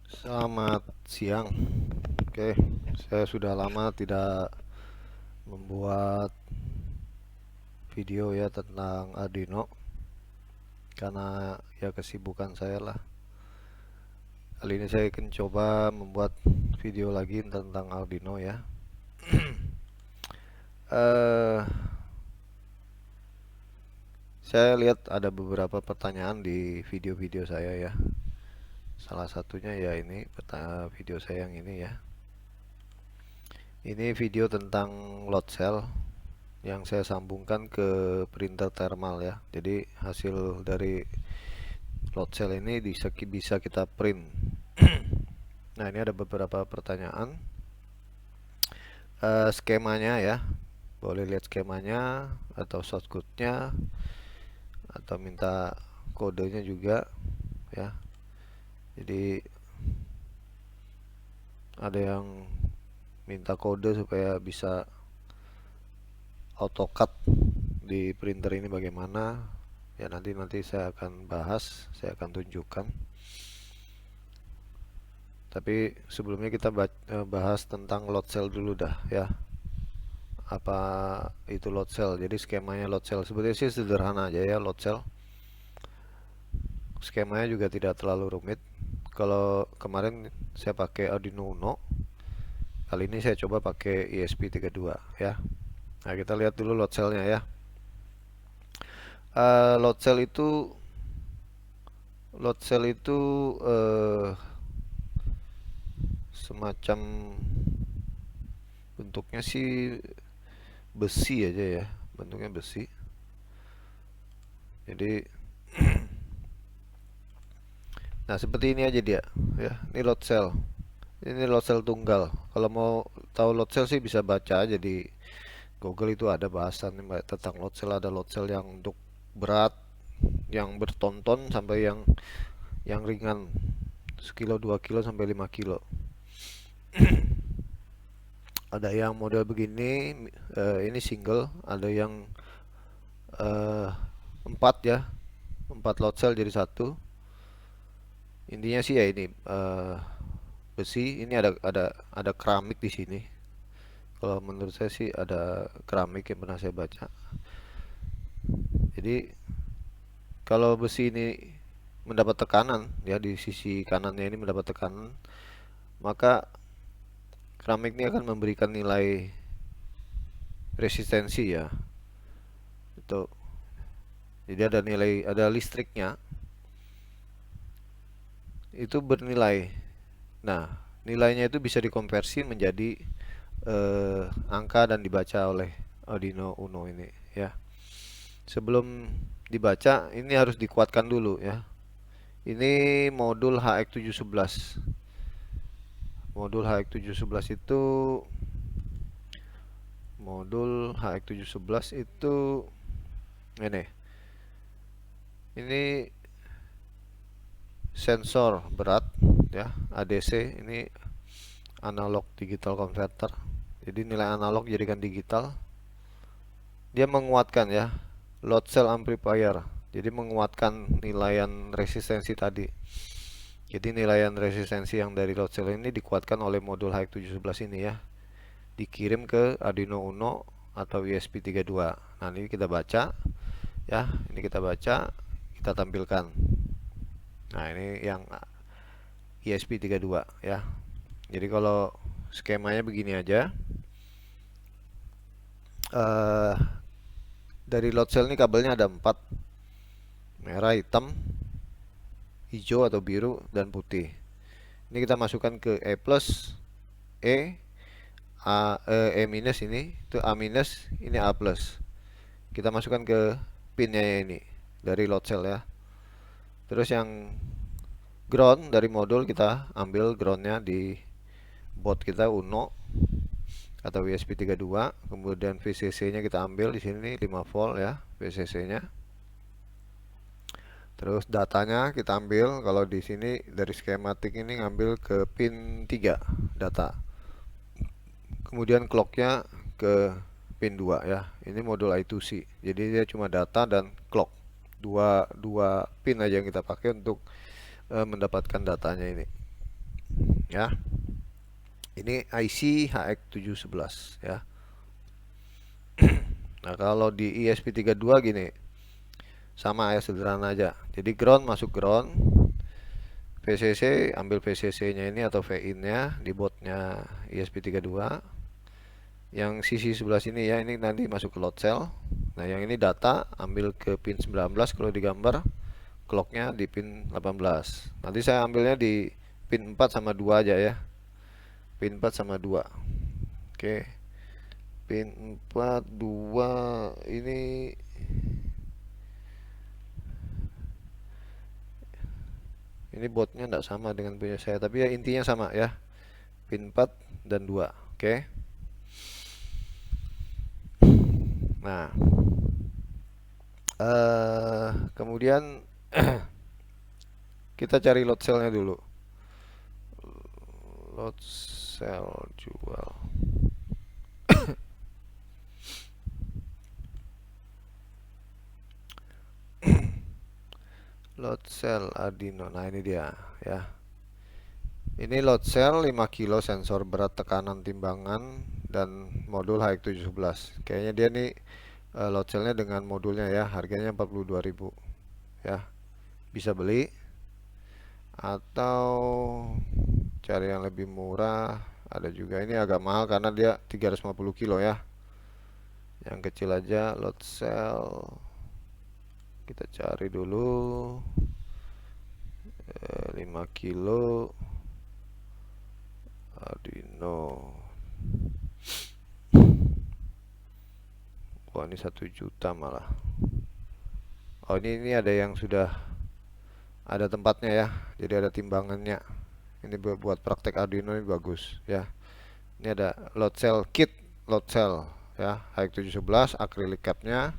Selamat siang. Oke, saya sudah lama tidak membuat video ya tentang Arduino karena ya kesibukan saya lah. Kali ini saya akan coba membuat video lagi tentang Arduino ya. eh saya lihat ada beberapa pertanyaan di video-video saya ya. Salah satunya ya ini video saya yang ini ya. Ini video tentang load cell yang saya sambungkan ke printer thermal ya. Jadi hasil dari load cell ini bisa kita print. Nah, ini ada beberapa pertanyaan. Skemanya ya, boleh lihat skemanya atau shortcutnya atau minta kodenya juga ya. Jadi ada yang minta kode supaya bisa AutoCAD di printer ini bagaimana ya, nanti saya akan bahas, saya akan tunjukkan. Tapi sebelumnya kita bahas tentang load cell dulu dah ya. Apa itu load cell? Jadi skemanya load cell sebetulnya sih sederhana aja ya load cell. Skemanya juga tidak terlalu rumit. Kalau kemarin saya pakai Arduino Uno, kali ini saya coba pakai ESP32 ya. Nah, kita lihat dulu load cellnya ya. Load cell itu semacam bentuknya sih besi aja ya, bentuknya besi. Jadi nah seperti ini aja dia ya. Ini load cell, ini load cell tunggal. Kalau mau tahu load cell sih bisa baca aja di Google, itu ada bahasan tentang load cell. Ada load cell yang untuk berat, yang bertonton, sampai yang ringan, sekilo 2 kilo sampai 5 kilo. Ada yang model begini, ini single. Ada yang 4 ya, 4 load cell jadi satu. Intinya sih ya ini besi. Ini ada keramik di sini. Kalau menurut saya sih ada keramik yang pernah saya baca. Jadi kalau besi ini mendapat tekanan ya, di sisi kanannya ini mendapat tekanan, maka keramik ini akan memberikan nilai resistensi ya. Itu jadi ada listriknya, itu bernilai. Nah, nilainya itu bisa dikonversi menjadi angka dan dibaca oleh Arduino Uno ini ya. Sebelum dibaca ini harus dikuatkan dulu ya. Ini modul HX711. Modul HX711 itu ini. Ini sensor berat ya, ADC. Ini analog digital converter. Jadi nilai analog jadikan digital. Dia menguatkan ya, load cell amplifier. Jadi menguatkan nilaian resistensi tadi. Jadi nilaian resistensi yang dari load cell ini dikuatkan oleh modul HX711 ini ya. Dikirim ke Arduino Uno atau ESP32. Nah, ini kita baca ya, ini kita baca, kita tampilkan. Nah, ini yang ESP32 ya. Jadi kalau skemanya begini aja. Dari load cell ini kabelnya ada 4: merah, hitam, hijau atau biru, dan putih. Ini kita masukkan ke E plus, E minus, ini itu A minus, ini A plus. Kita masukkan ke pinnya ini dari load cell ya. Terus yang ground dari modul kita ambil groundnya di board kita Uno atau ESP32. Kemudian VCC nya kita ambil di sini 5 volt ya, VCC nya. Terus datanya kita ambil, kalau di sini dari skematik ini ngambil ke pin 3 data. Kemudian clocknya ke pin 2 ya. Ini modul I2C. Jadi dia cuma data dan clock. Dua pin aja yang kita pakai untuk mendapatkan datanya ini. ya. Ini IC HX711 ya. Nah, kalau di ESP32 gini, sama ya, sederhana aja. Jadi ground masuk ground, VCC ambil VCC-nya ini atau VIN-nya di boardnya ESP32. Yang sisi sebelah sini ya, ini nanti masuk ke load cell. Nah, yang ini data ambil ke pin 19 kalau digambar, clocknya di pin 18. Nanti saya ambilnya di pin 4 sama 2 aja ya. Pin 4 sama 2. Oke. Pin 4 2 ini botnya tidak sama dengan punya saya, tapi ya intinya sama ya. Pin 4 dan 2. Oke. Nah, kemudian kita cari load cell-nya dulu. Load cell jual. Load cell Arduino. Nah, ini dia ya. Ini load cell 5 kilo, sensor berat, tekanan, timbangan, dan modul HX711. Kayaknya dia nih load cellnya dengan modulnya ya. Harganya 42.000 ya. Bisa beli atau cari yang lebih murah. Ada juga, ini agak mahal karena dia 350 kilo ya. Yang kecil aja load cell. Kita cari dulu 5 kilo Arduino. Wah, ini 1 juta malah. Oh, ini ada yang sudah ada tempatnya ya. Jadi ada timbangannya. Ini buat praktek Arduino ini bagus ya. Ini ada load cell kit, load cell ya, HX711, acrylic capnya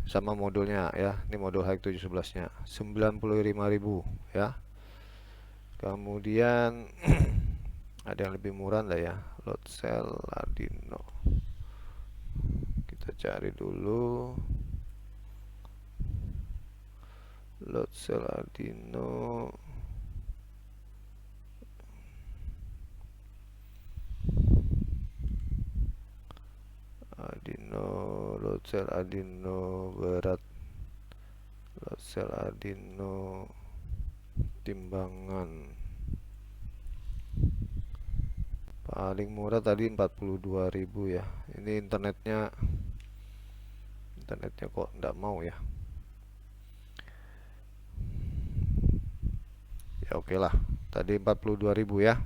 sama modulnya ya. Ini modul HX711 nya 95.000 ya. Kemudian ada yang lebih murah lah ya, load cell Arduino. Kita cari dulu load cell Arduino. Load cell Arduino berat, load cell Arduino timbangan. Paling murah tadi 42.000 ya. Ini internetnya kok enggak mau ya. Ya oke lah. Tadi 42.000 ya.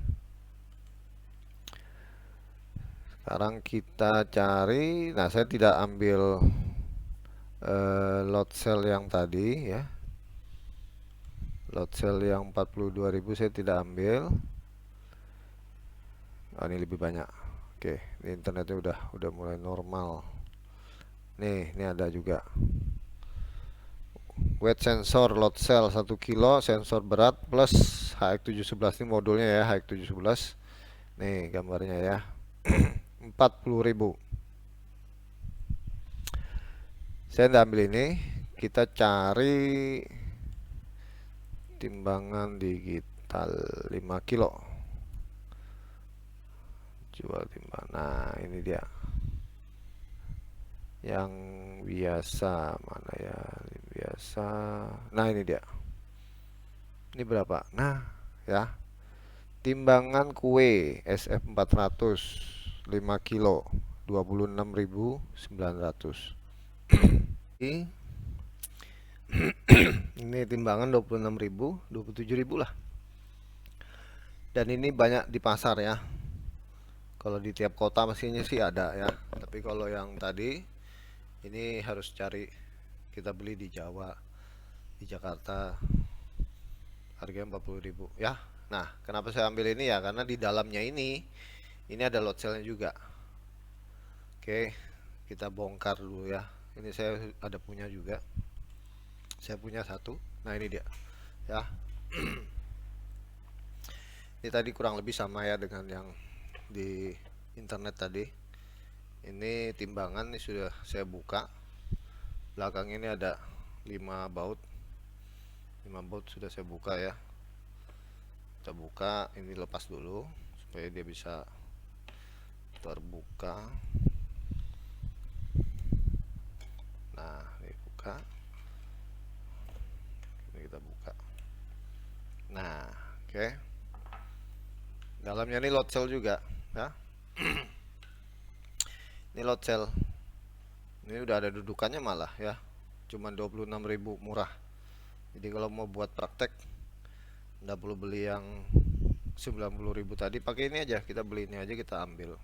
Sekarang kita cari. Nah, saya tidak ambil load cell yang tadi ya. Load cell yang 42.000 saya tidak ambil. Oh, ini lebih banyak. Oke, ini internetnya udah mulai normal. Nih, ini ada juga. Weight sensor load cell 1 kilo, sensor berat plus HX711. Ini modulnya ya, HX711. Nih gambarnya ya. 40.000. Saya tidak ambil ini. Kita cari timbangan digital 5 kilo. Jual timbangan. Nah, ini dia. Yang biasa mana ya? Biasa. Nah, ini dia. Ini berapa? Nah, ya. Timbangan kue SF400 5 kilo 26.900. Ini timbangan 26.000, 27.000 lah. Dan ini banyak di pasar ya. Kalau di tiap kota mesinnya sih ada ya. Tapi kalau yang tadi ini harus cari, kita beli di Jawa, di Jakarta, harganya 40.000 ya. Nah, kenapa saya ambil ini ya? Karena di dalamnya ini ada load cellnya juga. Oke, kita bongkar dulu ya. Ini saya ada punya juga. Saya punya satu. Nah, ini dia ya. Ini tadi kurang lebih sama ya dengan yang di internet tadi. Ini timbangan, ini sudah saya buka. Belakang ini ada 5 baut. 5 baut sudah saya buka ya. Kita buka, ini lepas dulu supaya dia bisa terbuka. Nah, ini buka. Ini kita buka. Nah, oke. Dalamnya ini load cell juga, ya. Ini load cell. Ini udah ada dudukannya malah ya. Cuman 26.000, murah. Jadi kalau mau buat praktek nggak perlu beli yang 90.000 tadi, pakai ini aja. Kita beli ini aja, kita ambil.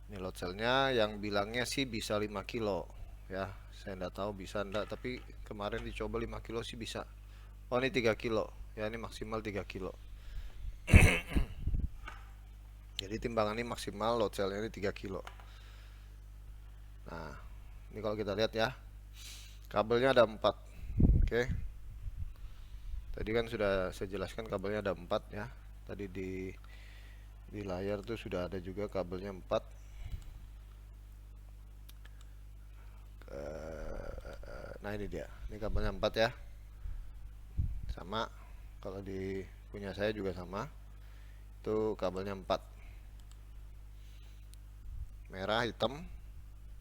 Ini load cellnya, yang bilangnya sih bisa 5 kilo ya. Saya nggak tahu bisa nggak, tapi kemarin dicoba 5 kilo sih bisa. Oh, ini 3 kilo ya, ini maksimal 3 kilo. Jadi timbangan ini maksimal load cellnya ini 3 kilo. Nah, ini kalau kita lihat ya, kabelnya ada 4. Oke. Tadi kan sudah saya jelaskan kabelnya ada 4 ya. Tadi di layar tuh sudah ada juga kabelnya 4. Nah, ini dia. Ini kabelnya 4 ya. Sama. Kalau di punya saya juga sama. Itu kabelnya 4. Merah, hitam,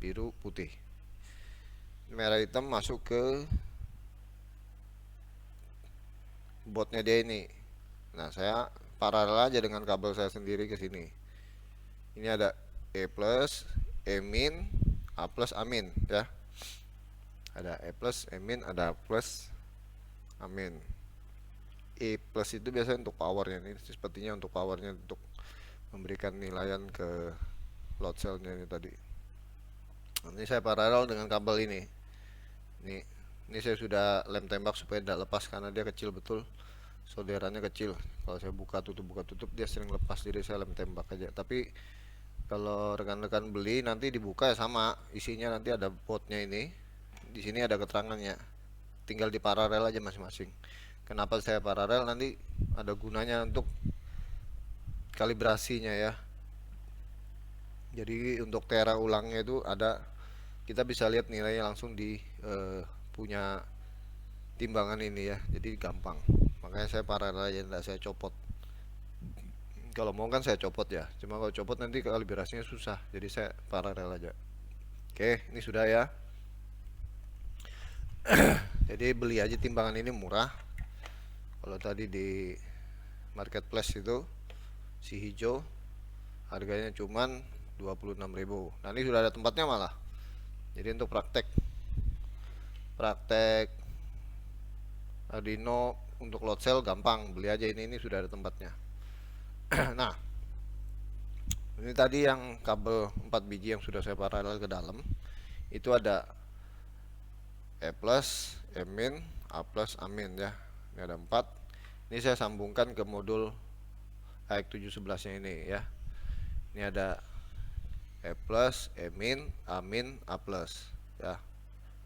biru, putih. Merah hitam masuk ke boardnya dia ini. Nah, saya paralel aja dengan kabel saya sendiri ke sini. Ini ada E plus, E min, A plus, A min ya. Ada E plus, E min, ada A plus, A min. E plus itu biasanya untuk powernya, ini sepertinya untuk powernya, untuk memberikan nilaian ke load cellnya ini tadi. Ini saya paralel dengan kabel ini. Ini saya sudah lem tembak supaya tidak lepas karena dia kecil betul. Solderannya kecil. Kalau saya buka tutup dia sering lepas, jadi saya lem tembak aja. Tapi kalau rekan-rekan beli nanti dibuka ya sama, isinya nanti ada boardnya ini. Di sini ada keterangannya. Tinggal di paralel aja masing-masing. Kenapa saya paralel? Nanti ada gunanya untuk kalibrasinya ya. Jadi untuk tera ulangnya itu ada, kita bisa lihat nilainya langsung di punya timbangan ini ya. Jadi gampang. Makanya saya paralel aja, tidak saya copot. Kalau mau kan saya copot ya. Cuma kalau copot nanti kalibrasinya susah. Jadi saya paralel aja. Oke, ini sudah ya. Jadi beli aja timbangan ini murah. Kalau tadi di marketplace itu si hijau harganya cuman 26.000. Nah, ini sudah ada tempatnya malah. Jadi untuk praktek Arduino untuk load cell gampang, beli aja ini sudah ada tempatnya. Nah, ini tadi yang kabel 4 biji yang sudah saya paralel ke dalam. Itu ada E plus, E min, A plus, A min ya. Ini ada 4. Ini saya sambungkan ke modul AX711 nya ini ya. Ini ada E plus, E min, A min, A plus ya.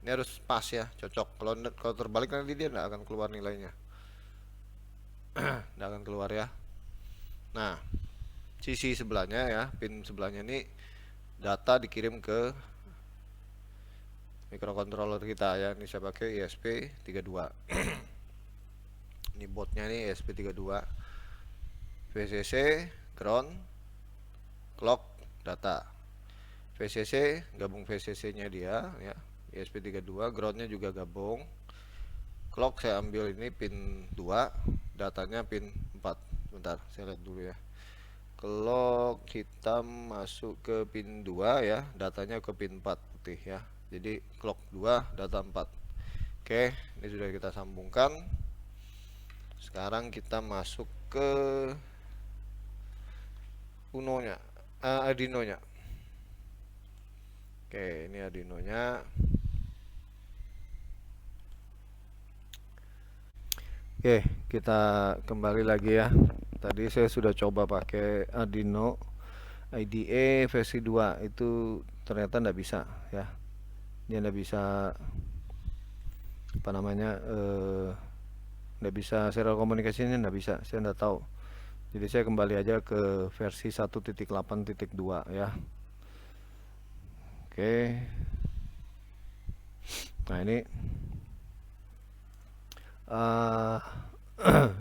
Ini harus pas ya, cocok. Kalau terbalik nanti dia tidak akan keluar nilainya. Tidak akan keluar ya. Nah, sisi sebelahnya ya, pin sebelahnya ini data dikirim ke microcontroller kita ya. Ini saya pakai ESP32. Ini boardnya nih ESP32. VCC, ground, clock, data. VCC gabung VCC-nya dia ya. ESP32, groundnya juga gabung. Clock saya ambil ini pin 2, datanya pin 4. Bentar, saya lihat dulu ya. Clock hitam masuk ke pin 2 ya, datanya ke pin 4 putih ya. Jadi clock 2, data 4. Oke, ini sudah kita sambungkan. Sekarang kita masuk ke Uno-nya, Arduino-nya. Oke, ini Arduino-nya. Oke, kita kembali lagi ya. Tadi saya sudah coba pakai Arduino IDE versi 2, itu ternyata tidak bisa ya. Dia tidak bisa apa namanya, tidak bisa serial komunikasinya, tidak bisa. Saya tidak tahu. Jadi saya kembali aja ke versi 1.8.2 ya. Oke. Nah, ini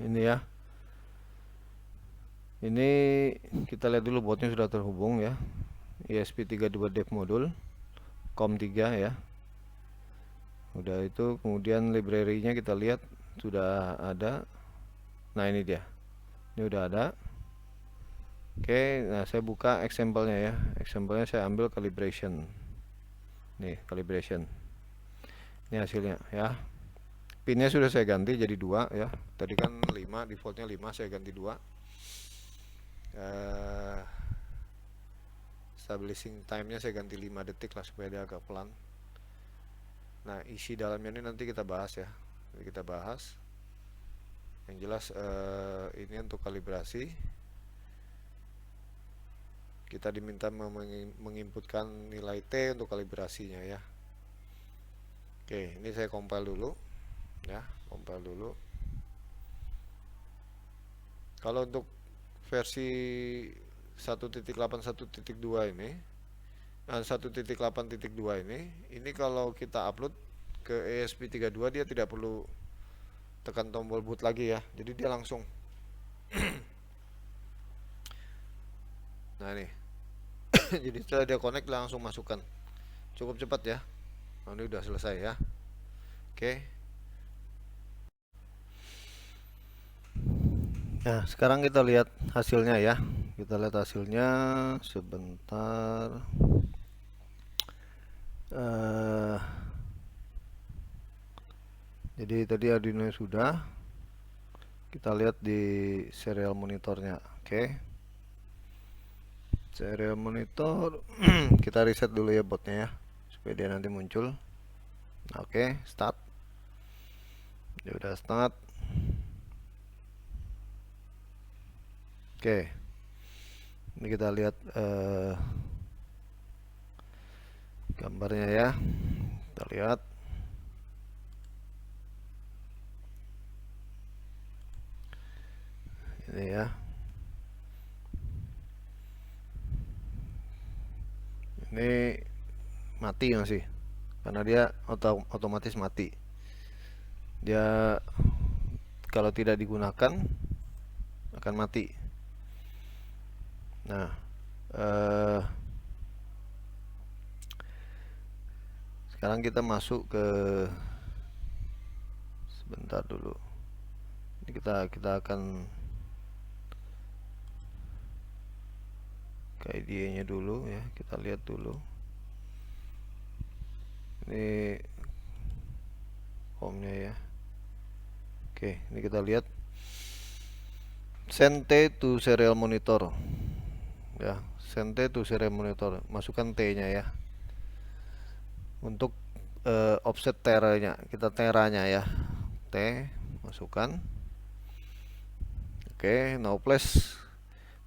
ini ya. Ini kita lihat dulu botnya sudah terhubung ya. ESP32 dev modul COM3 ya. Udah itu, kemudian library-nya kita lihat sudah ada. Nah, ini dia. Ini udah ada. Oke, nah saya buka example-nya ya. Example-nya saya ambil calibration. Nih, calibration. Ini hasilnya ya. Pinnya sudah saya ganti jadi 2 ya. Tadi kan 5, defaultnya 5, saya ganti 2. Stabilizing time-nya saya ganti 5 detik lah supaya dia agak pelan. Nah, isi dalamnya ini nanti kita bahas ya. Nanti kita bahas. Yang jelas ini untuk kalibrasi. Kita diminta menginputkan nilai T untuk kalibrasinya ya. Oke, ini saya compile dulu ya, compile dulu. Kalau untuk versi 1.8.1.2 ini 1.8.2 ini kalau kita upload ke ESP32 dia tidak perlu tekan tombol boot lagi ya, jadi dia langsung nah ini jadi setelah dia connect langsung masukkan, cukup cepat ya. Nah, ini udah selesai ya. Oke, nah sekarang kita lihat hasilnya ya. Kita lihat hasilnya sebentar. Jadi tadi Arduino sudah, kita lihat di serial monitornya. Oke, serial monitor kita reset dulu ya botnya ya, supaya dia nanti muncul. Oke, start. Dia udah start. Oke, ini kita lihat gambarnya ya. Kita lihat ini ya. Ini mati masih, karena dia otomatis mati. Dia kalau tidak digunakan akan mati. Nah, sekarang kita masuk ke, sebentar dulu. Ini kita akan ke IDE-nya dulu ya. Kita lihat dulu. Ini COM-nya ya. Oke, ini kita lihat send T to serial monitor ya, send T to serial monitor, masukkan T-nya ya. Untuk offset teranya, kita teranya ya, T masukkan. Oke, now place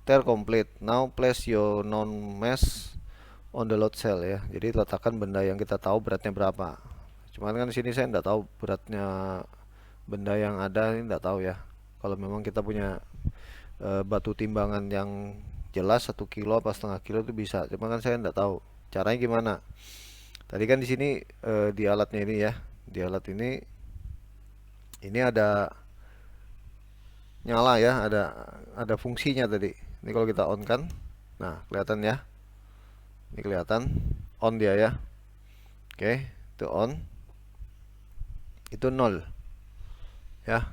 ter complete. Now place your non mesh on the load cell ya. Jadi letakkan benda yang kita tahu beratnya berapa. Cuman kan di sini saya tidak tahu beratnya benda yang ada, ini tidak tahu ya. Kalau memang kita punya batu timbangan yang jelas 1 kilo apa setengah kilo itu bisa. Cuma kan saya tidak tahu caranya gimana. Tadi kan di sini di alatnya ini ya, di alat ini ada nyala ya, ada fungsinya tadi. Ini kalau kita on kan, nah kelihatan ya, ini kelihatan on dia ya. Oke, itu on, itu 0 ya,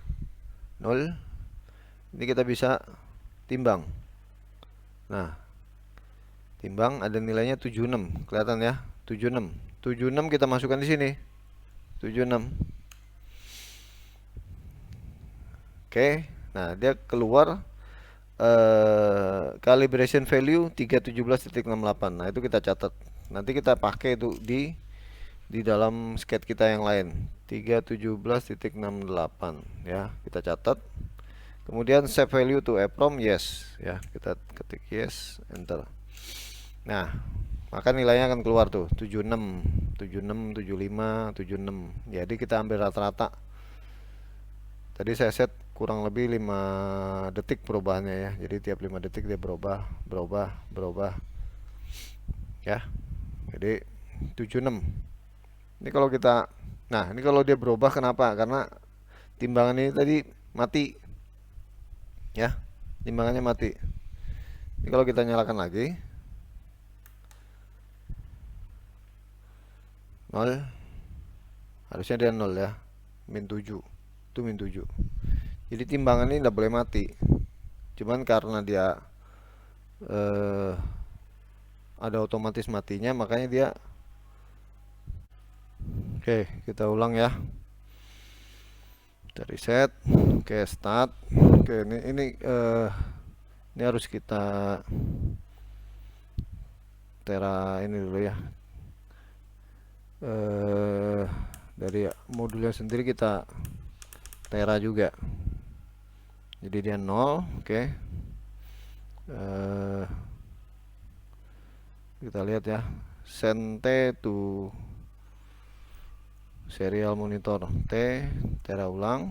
0. Ini kita bisa timbang. Nah, timbang ada nilainya 76, kelihatan ya, 76. 76 kita masukkan di sini. 76. Oke, nah dia keluar calibration value 317.68. Nah, itu kita catat. Nanti kita pakai itu di dalam sketch kita yang lain. 317.68 ya, kita catat. Kemudian save value to EEPROM yes ya, kita ketik yes, enter. Nah, maka nilainya akan keluar tuh 76, 76, 75, 76. Jadi kita ambil rata-rata. Tadi saya set kurang lebih 5 detik perubahannya ya. Jadi tiap 5 detik dia berubah ya. Jadi 76. Ini kalau kita, nah ini kalau dia berubah kenapa? Karena timbangan ini tadi mati ya. timbangannya mati. Ini kalau kita nyalakan lagi 0, harusnya dia 0 ya, min 7, itu min 7. Jadi timbangan ini tidak boleh mati, cuman karena dia ada otomatis matinya, makanya dia. Oke, kita ulang ya. Kita reset. Oke, start. Oke, ini harus kita tera ini dulu ya. Dari modulnya sendiri kita tera juga. Jadi dia 0. Oke. Kita lihat ya, send T to serial monitor T, tera ulang.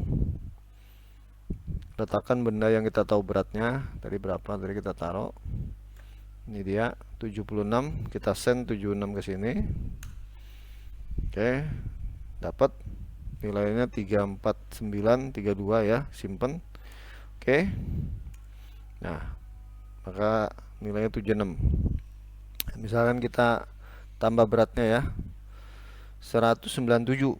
Letakkan benda yang kita tahu beratnya tadi berapa, tadi kita taruh. Ini dia 76, kita send 76 ke sini. Oke, dapat nilainya 34932 ya, simpen. Oke. Nah, maka nilainya 76. Misalkan kita tambah beratnya ya, 197.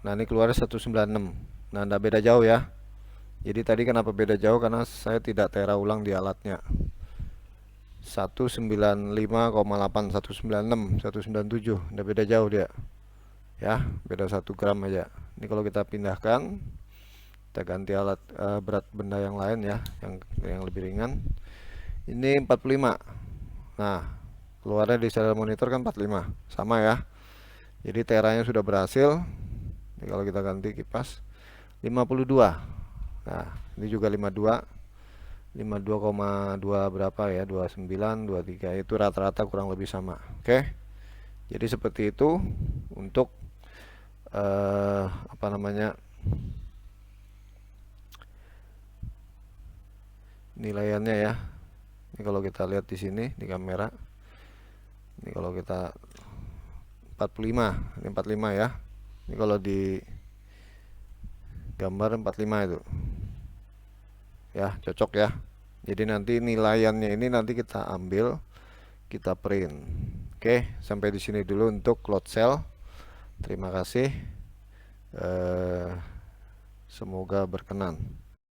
Nah, ini keluar 196. Nah, tidak beda jauh ya. Jadi tadi kenapa beda jauh, karena saya tidak tera ulang di alatnya. 195,8, 196, 197, tidak beda jauh dia ya, beda 1 gram aja. Ini kalau kita pindahkan, kita ganti alat berat benda yang lain ya, yang lebih ringan. Ini 45. Nah, keluarnya di serial monitor kan 45, sama ya. Jadi teranya sudah berhasil. Ini kalau kita ganti kipas 52. Nah, ini juga 52. 52,2 berapa ya, 29, 23, itu rata-rata kurang lebih sama. Oke. Jadi seperti itu untuk apa namanya, nilaiannya ya. Ini kalau kita lihat di sini di kamera, ini kalau kita 45, ini 45 ya. Ini kalau di gambar 45 itu ya, cocok ya. Jadi nanti nilaiannya ini nanti kita ambil, kita print. Oke, sampai di sini dulu untuk load cell. Terima kasih. Semoga berkenan.